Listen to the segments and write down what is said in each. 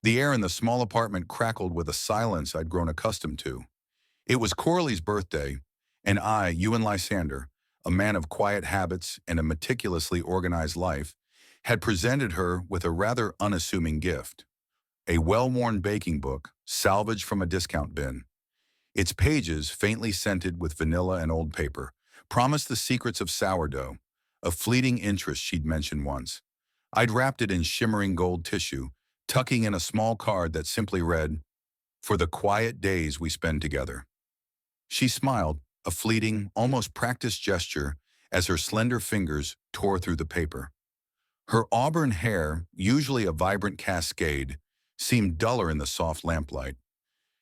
The air in the small apartment crackled with a silence I'd grown accustomed to. It was Coralie's birthday, and I, Ewan Lysander, a man of quiet habits and a meticulously organized life, had presented her with a rather unassuming gift, a well-worn baking book salvaged from a discount bin. Its pages, faintly scented with vanilla and old paper, promised the secrets of sourdough, a fleeting interest she'd mentioned once. I'd wrapped it in shimmering gold tissue, tucking in a small card that simply read, "For the quiet days we spend together." She smiled, a fleeting, almost practiced gesture, as her slender fingers tore through the paper. Her auburn hair, usually a vibrant cascade, seemed duller in the soft lamplight.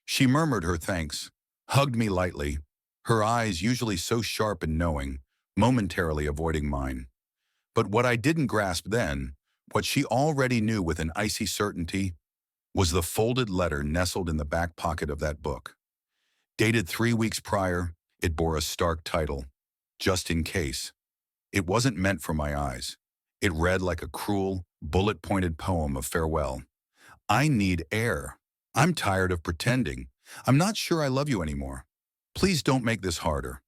She murmured her thanks, hugged me lightly, her eyes usually so sharp and knowing, momentarily avoiding mine. But what I didn't grasp then, what she already knew with an icy certainty, was the folded letter nestled in the back pocket of that book. Dated 3 weeks prior, it bore a stark title, "Just in Case." It wasn't meant for my eyes. It read like a cruel, bullet-pointed poem of farewell. "I need air. I'm tired of pretending. I'm not sure I love you anymore. Please don't make this harder."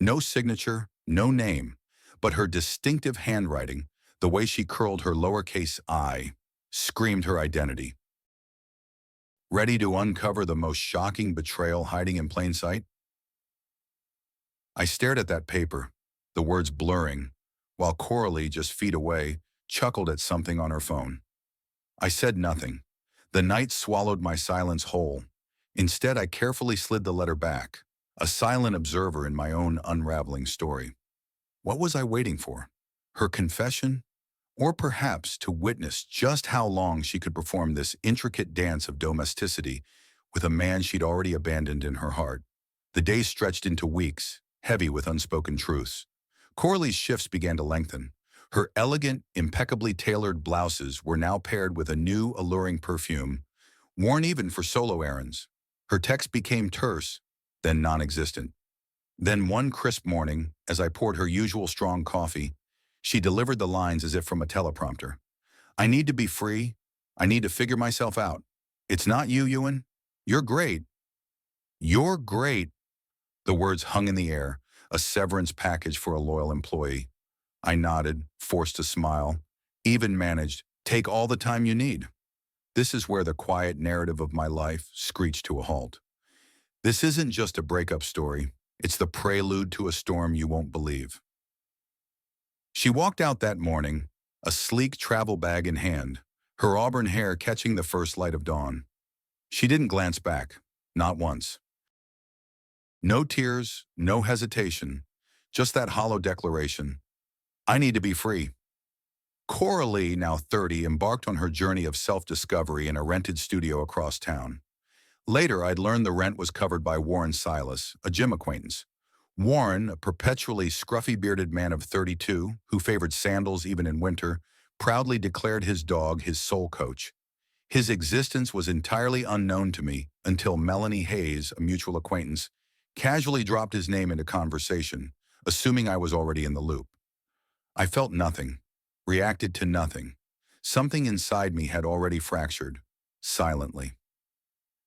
No signature, no name, but her distinctive handwriting, the way she curled her lowercase I, screamed her identity. Ready to uncover the most shocking betrayal hiding in plain sight? I stared at that paper, the words blurring, while Coralie, just feet away, chuckled at something on her phone. I said nothing. The night swallowed my silence whole. Instead, I carefully slid the letter back, a silent observer in my own unraveling story. What was I waiting for? Her confession? Or perhaps to witness just how long she could perform this intricate dance of domesticity with a man she'd already abandoned in her heart. The days stretched into weeks, heavy with unspoken truths. Coralie's shifts began to lengthen. Her elegant, impeccably tailored blouses were now paired with a new, alluring perfume, worn even for solo errands. Her text became terse, then non-existent. Then one crisp morning, as I poured her usual strong coffee, she delivered the lines as if from a teleprompter. "I need to be free. I need to figure myself out. It's not you, Ewan. You're great. You're great." The words hung in the air, a severance package for a loyal employee. I nodded, forced a smile, even managed, "Take all the time you need." This is where the quiet narrative of my life screeched to a halt. This isn't just a breakup story. It's the prelude to a storm you won't believe. She walked out that morning, a sleek travel bag in hand, her auburn hair catching the first light of dawn. She didn't glance back, not once. No tears, no hesitation, just that hollow declaration, "I need to be free." Coralie, now 30, embarked on her journey of self-discovery in a rented studio across town. Later, I'd learned the rent was covered by Warren Silas, a gym acquaintance. Warren, a perpetually scruffy-bearded man of 32, who favored sandals even in winter, proudly declared his dog his soul coach. His existence was entirely unknown to me until Melanie Hayes, a mutual acquaintance, casually dropped his name into conversation, assuming I was already in the loop. I felt nothing, reacted to nothing. Something inside me had already fractured, silently.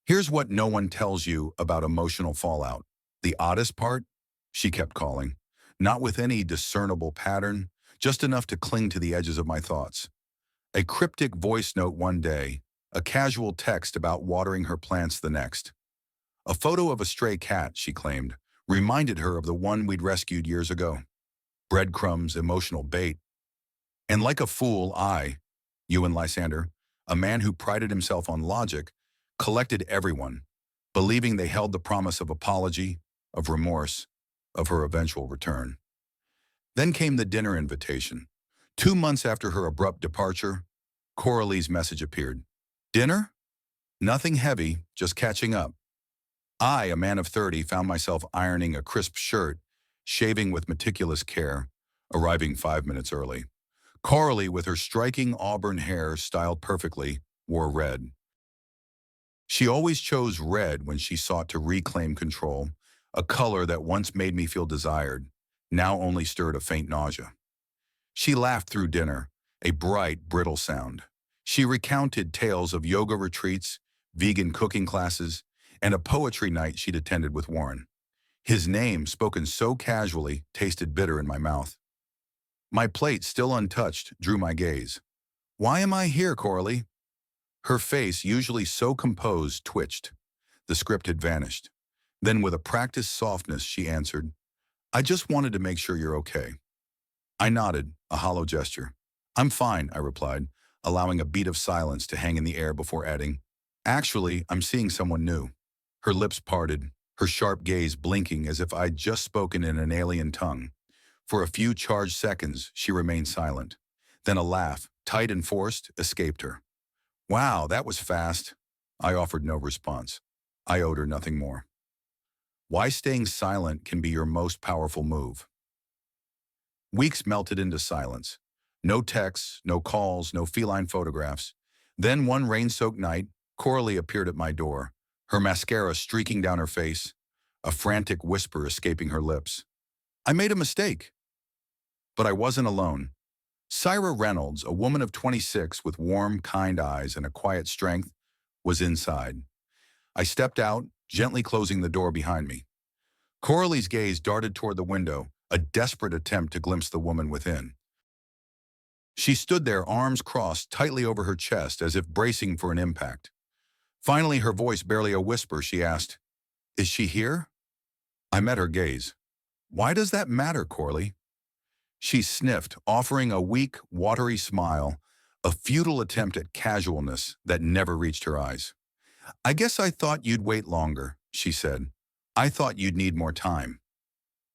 Here's what no one tells you about emotional fallout. The oddest part? She kept calling, not with any discernible pattern, just enough to cling to the edges of my thoughts. A cryptic voice note one day, a casual text about watering her plants the next. A photo of a stray cat, she claimed, reminded her of the one we'd rescued years ago. Breadcrumbs, emotional bait. And like a fool, Ewan Lysander, a man who prided himself on logic, collected everyone, believing they held the promise of apology, of remorse, of her eventual return. Then came the dinner invitation. 2 months after her abrupt departure, Coralie's message appeared. "Dinner? Nothing heavy, just catching up." I, a man of 30, found myself ironing a crisp shirt, shaving with meticulous care, arriving 5 minutes early. Coralie, with her striking auburn hair styled perfectly, wore red. She always chose red when she sought to reclaim control, a color that once made me feel desired, now only stirred a faint nausea. She laughed through dinner, a bright, brittle sound. She recounted tales of yoga retreats, vegan cooking classes, and a poetry night she'd attended with Warren. His name, spoken so casually, tasted bitter in my mouth. My plate, still untouched, drew my gaze. "Why am I here, Coralie?" Her face, usually so composed, twitched. The script had vanished. Then, with a practiced softness, she answered, "I just wanted to make sure you're okay." I nodded, a hollow gesture. "I'm fine," I replied, allowing a beat of silence to hang in the air before adding, "Actually, I'm seeing someone new." Her lips parted, her sharp gaze blinking as if I'd just spoken in an alien tongue. For a few charged seconds, she remained silent. Then a laugh, tight and forced, escaped her. "Wow, that was fast." I offered no response. I owed her nothing more. Why staying silent can be your most powerful move. Weeks melted into silence. No texts, no calls, no feline photographs. Then one rain-soaked night, Coralie appeared at my door, her mascara streaking down her face, a frantic whisper escaping her lips. "I made a mistake." But I wasn't alone. Syra Reynolds, a woman of 26 with warm, kind eyes and a quiet strength, was inside. I stepped out, gently closing the door behind me. Coralie's gaze darted toward the window, a desperate attempt to glimpse the woman within. She stood there, arms crossed tightly over her chest as if bracing for an impact. Finally, her voice barely a whisper, she asked, "Is she here?" I met her gaze. "Why does that matter, Coralie?" She sniffed, offering a weak, watery smile, a futile attempt at casualness that never reached her eyes. "I guess I thought you'd wait longer," she said. "I thought you'd need more time."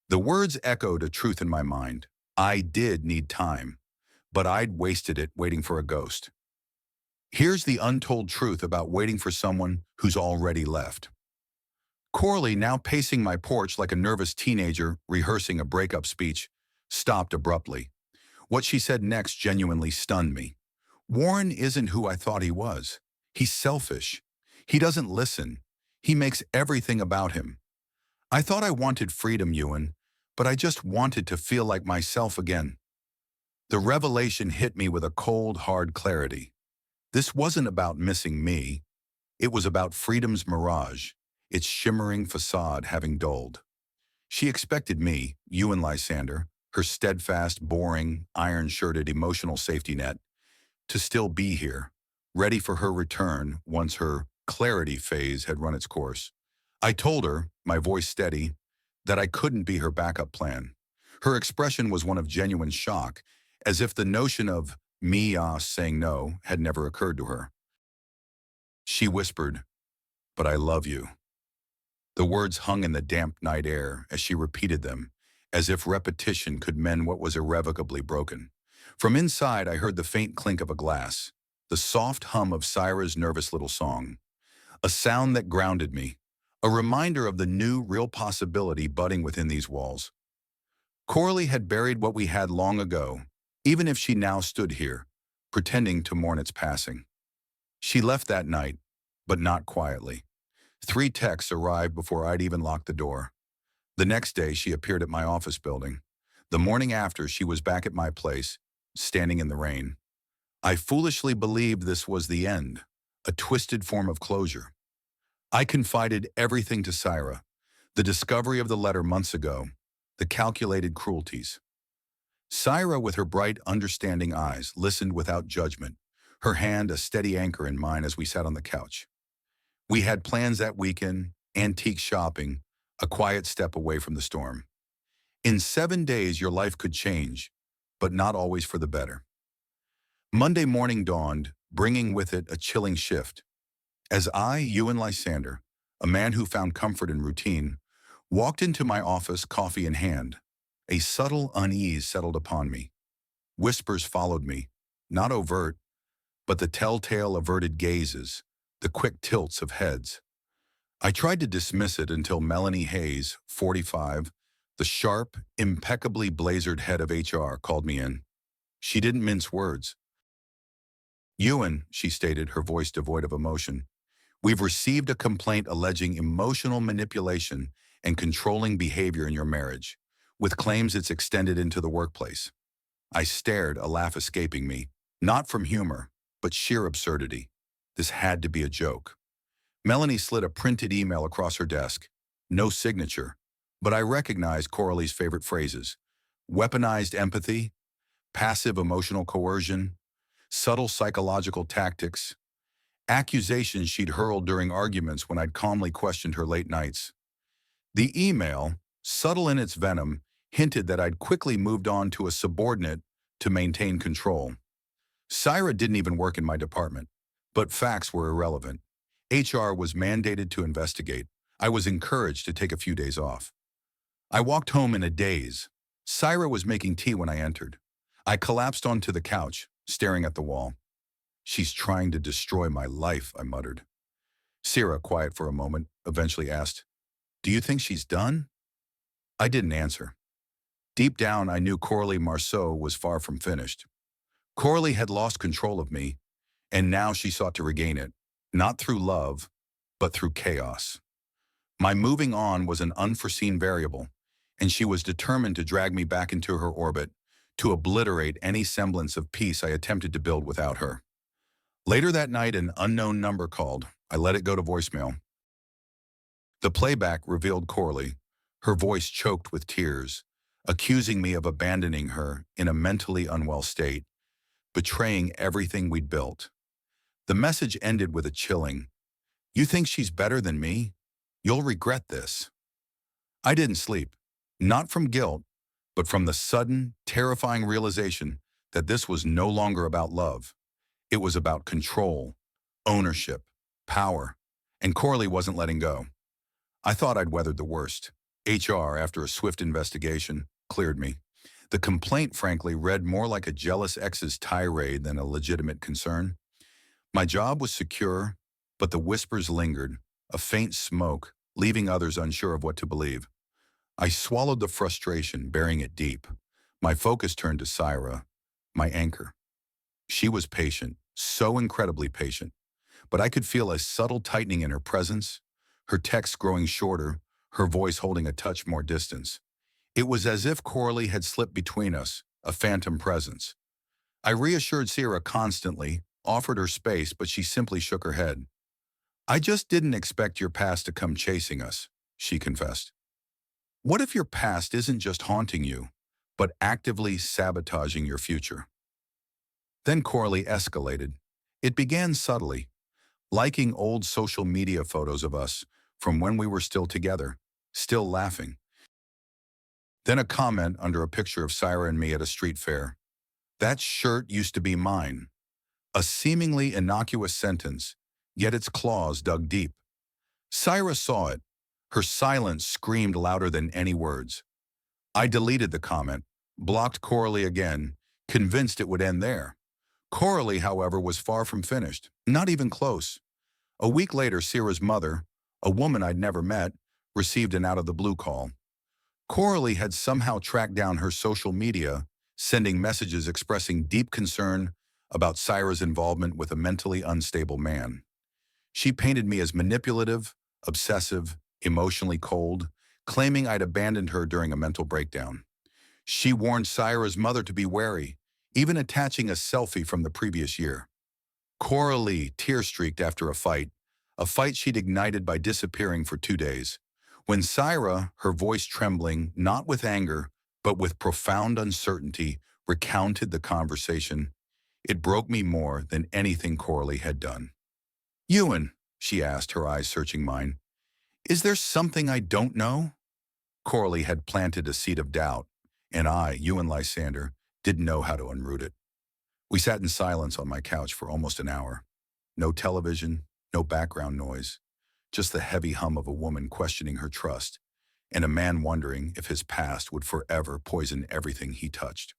The words echoed a truth in my mind. I did need time, but I'd wasted it waiting for a ghost. Here's the untold truth about waiting for someone who's already left. Coralie, now pacing my porch like a nervous teenager rehearsing a breakup speech, stopped abruptly. What she said next genuinely stunned me. "Warren isn't who I thought he was. He's selfish. He doesn't listen. He makes everything about him. I thought I wanted freedom, Ewan, but I just wanted to feel like myself again." The revelation hit me with a cold, hard clarity. This wasn't about missing me. It was about freedom's mirage, its shimmering facade having dulled. She expected me, Ewan Lysander, her steadfast, boring, iron-shirted emotional safety net, to still be here, ready for her return once her clarity phase had run its course. I told her, my voice steady, that I couldn't be her backup plan. Her expression was one of genuine shock, as if the notion of me saying no had never occurred to her. She whispered, "But I love you." The words hung in the damp night air as she repeated them, as if repetition could mend what was irrevocably broken. From inside, I heard the faint clink of a glass, the soft hum of Syra's nervous little song, a sound that grounded me, a reminder of the new, real possibility budding within these walls. Coralie had buried what we had long ago, even if she now stood here, pretending to mourn its passing. She left that night, but not quietly. 3 texts arrived before I'd even locked the door. The next day, she appeared at my office building. The morning after, she was back at my place, standing in the rain. I foolishly believed this was the end, a twisted form of closure. I confided everything to Syra, the discovery of the letter months ago, the calculated cruelties. Syra, with her bright, understanding eyes, listened without judgment, her hand a steady anchor in mine as we sat on the couch. We had plans that weekend, antique shopping, a quiet step away from the storm. In 7 days, your life could change, but not always for the better. Monday morning dawned, bringing with it a chilling shift. As I, Ewan Lysander, a man who found comfort in routine, walked into my office, coffee in hand, a subtle unease settled upon me. Whispers followed me, not overt, but the telltale averted gazes, the quick tilts of heads. I tried to dismiss it until Melanie Hayes, 45, the sharp, impeccably blazered head of HR, called me in. She didn't mince words. "Ewan," she stated, her voice devoid of emotion, "we've received a complaint alleging emotional manipulation and controlling behavior in your marriage, with claims it's extended into the workplace." I stared, a laugh escaping me, not from humor, but sheer absurdity. This had to be a joke. Melanie slid a printed email across her desk. No signature, but I recognized Coralie's favorite phrases. Weaponized empathy, passive emotional coercion, subtle psychological tactics, accusations she'd hurled during arguments when I'd calmly questioned her late nights. The email, subtle in its venom, hinted that I'd quickly moved on to a subordinate to maintain control. Syra didn't even work in my department, but facts were irrelevant. HR was mandated to investigate. I was encouraged to take a few days off. I walked home in a daze. Syra was making tea when I entered. I collapsed onto the couch, staring at the wall. "She's trying to destroy my life," I muttered. Syra, quiet for a moment, eventually asked, "Do you think she's done?" I didn't answer. Deep down, I knew Coralie Marceau was far from finished. Coralie had lost control of me, and now she sought to regain it, not through love, but through chaos. My moving on was an unforeseen variable, and she was determined to drag me back into her orbit, to obliterate any semblance of peace I attempted to build without her. Later that night, an unknown number called. I let it go to voicemail. The playback revealed Coralie, her voice choked with tears, accusing me of abandoning her in a mentally unwell state, betraying everything we'd built. The message ended with a chilling, "You think she's better than me? You'll regret this." I didn't sleep, not from guilt, but from the sudden, terrifying realization that this was no longer about love. It was about control, ownership, power, and Coralie wasn't letting go. I thought I'd weathered the worst. HR, after a swift investigation, cleared me. The complaint, frankly, read more like a jealous ex's tirade than a legitimate concern. My job was secure, but the whispers lingered, a faint smoke, leaving others unsure of what to believe. I swallowed the frustration, burying it deep. My focus turned to Syra, my anchor. She was patient, so incredibly patient, but I could feel a subtle tightening in her presence, her texts growing shorter, her voice holding a touch more distance. It was as if Coralie had slipped between us, a phantom presence. I reassured Syra constantly, offered her space, but she simply shook her head. "I just didn't expect your past to come chasing us," she confessed. "What if your past isn't just haunting you, but actively sabotaging your future?" Then Coralie escalated. It began subtly, liking old social media photos of us from when we were still together, still laughing. Then a comment under a picture of Syra and me at a street fair. "That shirt used to be mine." A seemingly innocuous sentence, yet its claws dug deep. Syra saw it. Her silence screamed louder than any words. I deleted the comment, blocked Coralie again, convinced it would end there. Coralie, however, was far from finished, not even close. A week later, Syra's mother, a woman I'd never met, received an out-of-the-blue call. Coralie had somehow tracked down her social media, sending messages expressing deep concern about Syra's involvement with a mentally unstable man. She painted me as manipulative, obsessive, emotionally cold, claiming I'd abandoned her during a mental breakdown. She warned Syra's mother to be wary, even attaching a selfie from the previous year. Coralie tear-streaked after a fight she'd ignited by disappearing for 2 days. When Syra, her voice trembling, not with anger, but with profound uncertainty, recounted the conversation, it broke me more than anything Coralie had done. "Ewan," she asked, her eyes searching mine, "is there something I don't know?" Coralie had planted a seed of doubt, and I, Ewan Lysander, didn't know how to unroot it. We sat in silence on my couch for almost an hour. No television, no background noise, just the heavy hum of a woman questioning her trust, and a man wondering if his past would forever poison everything he touched.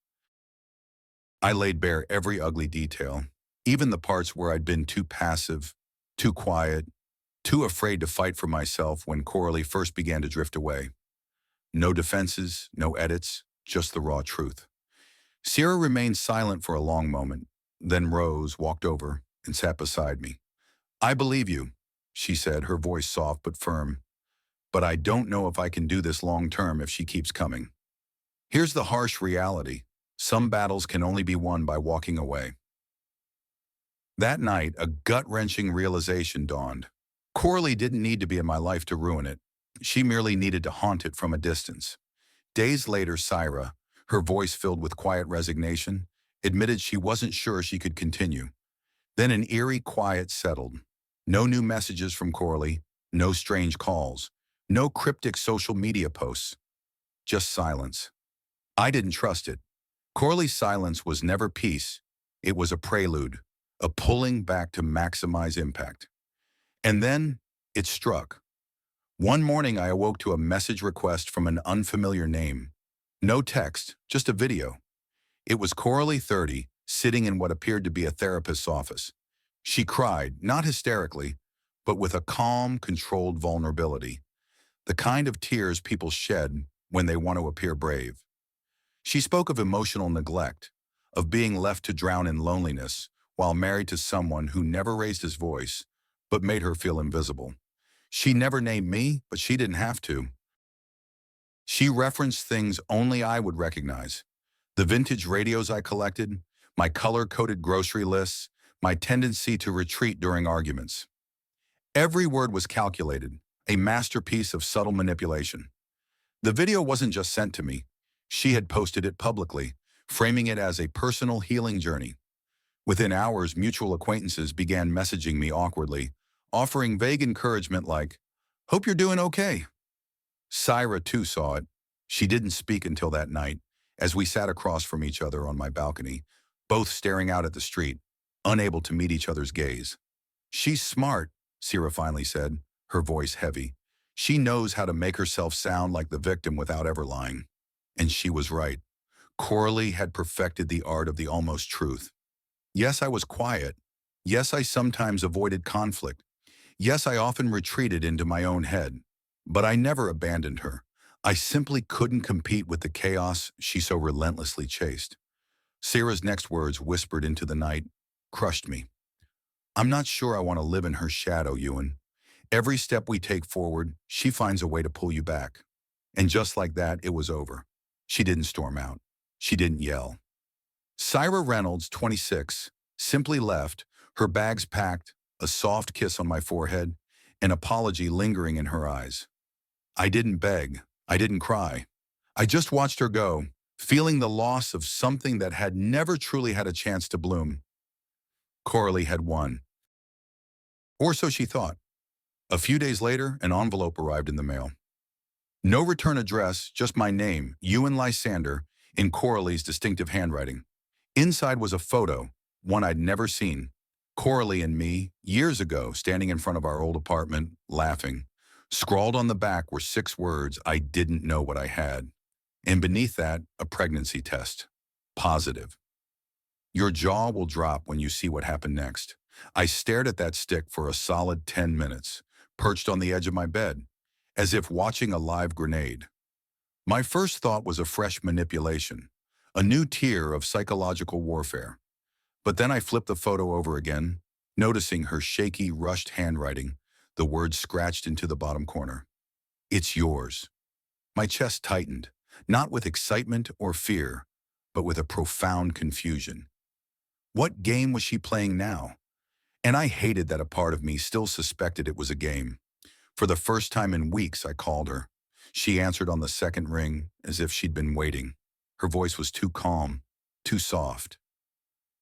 I laid bare every ugly detail, even the parts where I'd been too passive, too quiet, too afraid to fight for myself when Coralie first began to drift away. No defenses, no edits, just the raw truth. Syra remained silent for a long moment, then rose, walked over, and sat beside me. "I believe you," she said, her voice soft but firm. "But I don't know if I can do this long-term if she keeps coming. Here's the harsh reality. Some battles can only be won by walking away." That night, a gut-wrenching realization dawned. Coralie didn't need to be in my life to ruin it. She merely needed to haunt it from a distance. Days later, Syra, her voice filled with quiet resignation, admitted she wasn't sure she could continue. Then an eerie quiet settled. No new messages from Coralie, no strange calls, no cryptic social media posts, just silence. I didn't trust it. Corley's silence was never peace. It was a prelude, a pulling back to maximize impact. And then it struck. One morning I awoke to a message request from an unfamiliar name. No text, just a video. It was Coralie, 30, sitting in what appeared to be a therapist's office. She cried, not hysterically, but with a calm, controlled vulnerability. The kind of tears people shed when they want to appear brave. She spoke of emotional neglect, of being left to drown in loneliness while married to someone who never raised his voice, but made her feel invisible. She never named me, but she didn't have to. She referenced things only I would recognize. The vintage radios I collected, my color-coded grocery lists, my tendency to retreat during arguments. Every word was calculated, a masterpiece of subtle manipulation. The video wasn't just sent to me. She had posted it publicly, framing it as a personal healing journey. Within hours, mutual acquaintances began messaging me awkwardly, offering vague encouragement like, "Hope you're doing okay." Syra, too, saw it. She didn't speak until that night, as we sat across from each other on my balcony, both staring out at the street, unable to meet each other's gaze. "She's smart," Syra finally said, her voice heavy. "She knows how to make herself sound like the victim without ever lying." And she was right. Coralie had perfected the art of the almost truth. Yes, I was quiet. Yes, I sometimes avoided conflict. Yes, I often retreated into my own head. But I never abandoned her. I simply couldn't compete with the chaos she so relentlessly chased. Sarah's next words, whispered into the night, crushed me. "I'm not sure I want to live in her shadow, Ewan. Every step we take forward, she finds a way to pull you back." And just like that, it was over. She didn't storm out. She didn't yell. Syra Reynolds, 26, simply left, her bags packed, a soft kiss on my forehead, an apology lingering in her eyes. I didn't beg. I didn't cry. I just watched her go, feeling the loss of something that had never truly had a chance to bloom. Coralie had won. Or so she thought. A few days later, an envelope arrived in the mail. No return address, just my name, Ewan Lysander, in Coralie's distinctive handwriting. Inside was a photo, one I'd never seen. Coralie and me, years ago, standing in front of our old apartment, laughing. Scrawled on the back were 6 words I didn't know what I had. And beneath that, a pregnancy test. Positive. Your jaw will drop when you see what happened next. I stared at that stick for a solid 10 minutes, perched on the edge of my bed, as if watching a live grenade. My first thought was a fresh manipulation, a new tier of psychological warfare. But then I flipped the photo over again, noticing her shaky, rushed handwriting, the words scratched into the bottom corner. "It's yours." My chest tightened, not with excitement or fear, but with a profound confusion. What game was she playing now? And I hated that a part of me still suspected it was a game. For the first time in weeks, I called her. She answered on the second ring, as if she'd been waiting. Her voice was too calm, too soft.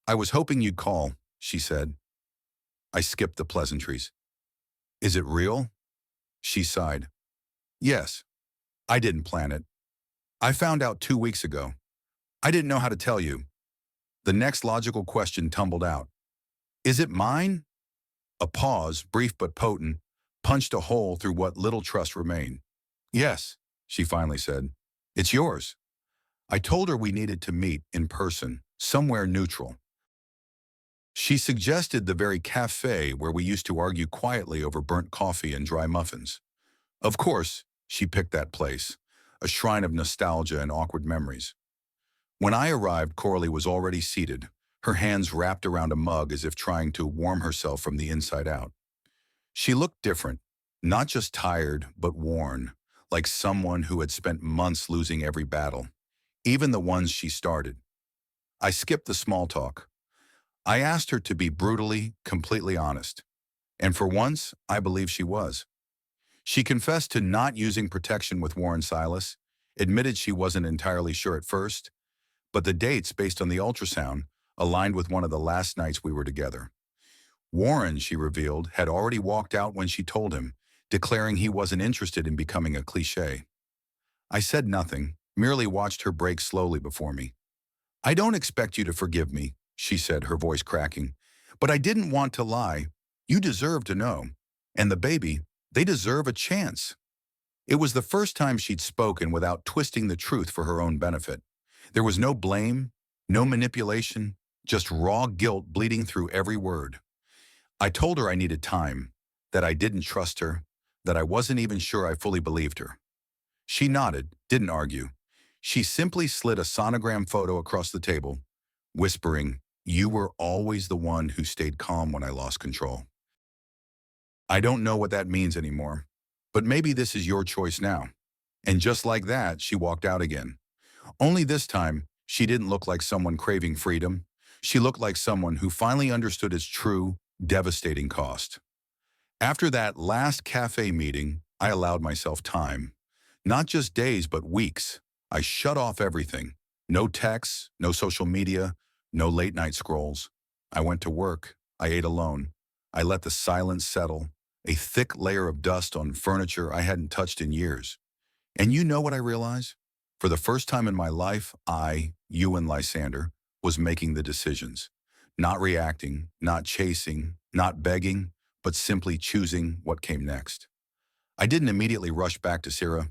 "I was hoping you'd call," she said. I skipped the pleasantries. "Is it real?" She sighed. "Yes. I didn't plan it. I found out 2 weeks ago. I didn't know how to tell you." The next logical question tumbled out. "Is it mine?" A pause, brief but potent, punched a hole through what little trust remained. "Yes," she finally said. "It's yours." I told her we needed to meet in person, somewhere neutral. She suggested the very cafe where we used to argue quietly over burnt coffee and dry muffins. Of course, she picked that place, a shrine of nostalgia and awkward memories. When I arrived, Coralie was already seated, her hands wrapped around a mug as if trying to warm herself from the inside out. She looked different, not just tired, but worn, like someone who had spent months losing every battle, even the ones she started. I skipped the small talk. I asked her to be brutally, completely honest. And for once, I believe she was. She confessed to not using protection with Warren Silas, admitted she wasn't entirely sure at first, but the dates based on the ultrasound aligned with one of the last nights we were together. Warren, she revealed, had already walked out when she told him, declaring he wasn't interested in becoming a cliché. I said nothing, merely watched her break slowly before me. I don't expect you to forgive me, she said, her voice cracking. But I didn't want to lie. You deserve to know. And the baby, they deserve a chance. It was the first time she'd spoken without twisting the truth for her own benefit. There was no blame, no manipulation, just raw guilt bleeding through every word. I told her I needed time, that I didn't trust her, that I wasn't even sure I fully believed her. She nodded, didn't argue. She simply slid a sonogram photo across the table, whispering, "You were always the one who stayed calm when I lost control." I don't know what that means anymore, but maybe this is your choice now. And just like that, she walked out again. Only this time, she didn't look like someone craving freedom. She looked like someone who finally understood its true, devastating cost. After that last cafe meeting, I allowed myself time. Not just days, but weeks. I shut off everything. No texts, no social media, no late night scrolls. I went to work. I ate alone. I let the silence settle, a thick layer of dust on furniture I hadn't touched in years. And you know what I realized? For the first time in my life, Ewan Lysander, was making the decisions. Not reacting, not chasing, not begging, but simply choosing what came next. I didn't immediately rush back to Sarah.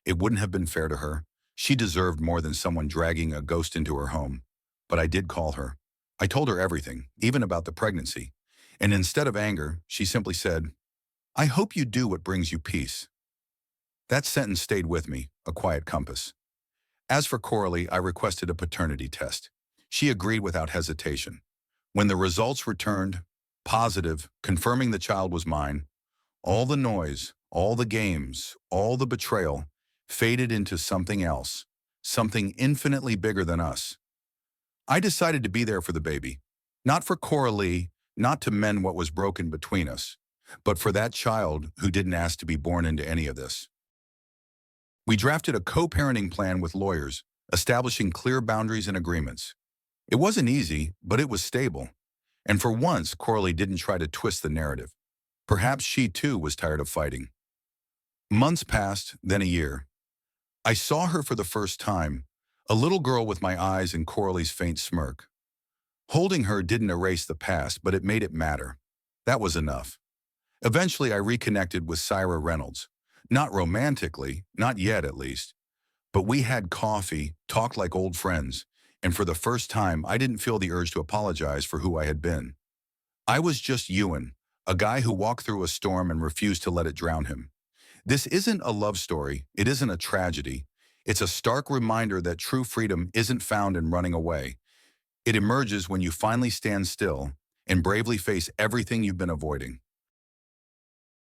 It wouldn't have been fair to her. She deserved more than someone dragging a ghost into her home. But I did call her. I told her everything, even about the pregnancy. And instead of anger, she simply said, "I hope you do what brings you peace." That sentence stayed with me, a quiet compass. As for Coralie, I requested a paternity test. She agreed without hesitation. When the results returned, positive, confirming the child was mine, all the noise, all the games, all the betrayal faded into something else, something infinitely bigger than us. I decided to be there for the baby, not for Coralie, not to mend what was broken between us, but for that child who didn't ask to be born into any of this. We drafted a co-parenting plan with lawyers, establishing clear boundaries and agreements. It wasn't easy, but it was stable. And for once, Coralie didn't try to twist the narrative. Perhaps she too was tired of fighting. Months passed, then a year. I saw her for the first time, a little girl with my eyes and Coralie's faint smirk. Holding her didn't erase the past, but it made it matter. That was enough. Eventually, I reconnected with Syra Reynolds. Not romantically, not yet at least. But we had coffee, talked like old friends, and for the first time, I didn't feel the urge to apologize for who I had been. I was just Ewan, a guy who walked through a storm and refused to let it drown him. This isn't a love story. It isn't a tragedy. It's a stark reminder that true freedom isn't found in running away. It emerges when you finally stand still and bravely face everything you've been avoiding.